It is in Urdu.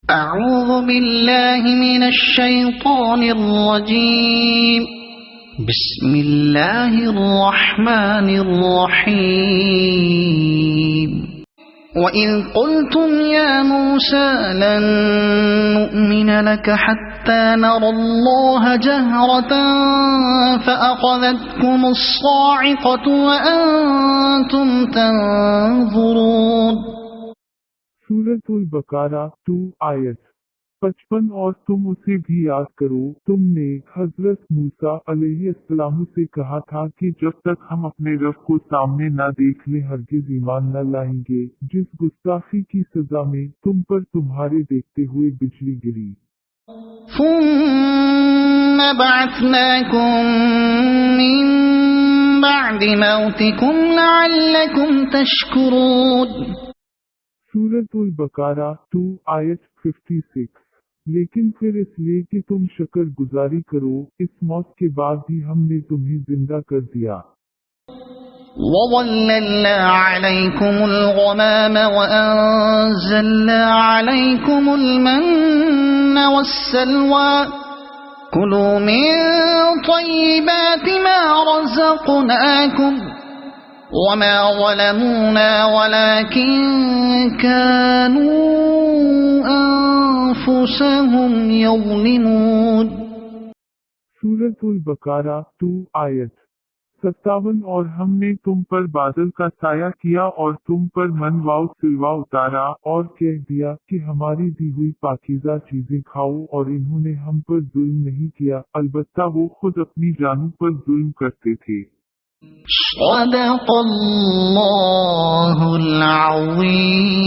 اعوذ باللہ من الشیطان الرجیم بسم اللہ الرحمن الرحیم وَإِذْ قُلْتُمْ يَا مُوسَى لَن نُّؤْمِنَ لَكَ حَتَّى نَرَى اللَّهَ جَهْرَةً فَأَخَذَتْكُمُ الصَّاعِقَةُ وَأَنْتُمْ تَنظُرُونَ۔ سورۃ البقرہ 2 آیت 55۔ اور تم اسے بھی یاد کرو، تم نے حضرت موسیٰ علیہ السلام سے کہا تھا کہ جب تک ہم اپنے رب کو سامنے نہ دیکھ لیں ہرگز ایمان نہ لائیں گے۔ جس گستاخی کی سزا میں تم پر تمہارے دیکھتے ہوئے بجلی گری۔ ثم بعثناكم من بعد موتكم لعلكم تشكرون۔ سورۃ البقرہ 2 آیت 56۔ لیکن پھر اس لیے کہ تم شکر گزاری کرو، اس موت کے بعد ہی ہم نے تمہیں زندہ کر دیا۔ وَظَلَّلْنَا عَلَيْكُمُ الْغَمَامَ وَأَنزَلْنَا عَلَيْكُمُ الْمَنَّ وَالسَّلْوَىٰ كُلُوا مِن طَيِّبَاتِ مَا رَزَقْنَاكُمْ وَمَا ظَلَمُونَا وَلَٰكِن كَانُوا أَنفُسَهُمْ يَظْلِمُونَ۔ سورۃ البقرہ 2 آیت 57۔ اور ہم نے تم پر بادل کا سایہ کیا اور تم پر من و سلوا اتارا اور کہہ دیا کہ ہماری دی ہوئی پاکیزہ چیزیں کھاؤ، اور انہوں نے ہم پر ظلم نہیں کیا، البتہ وہ خود اپنی جانوں پر ظلم کرتے تھے۔ صدق اللہ العظیم۔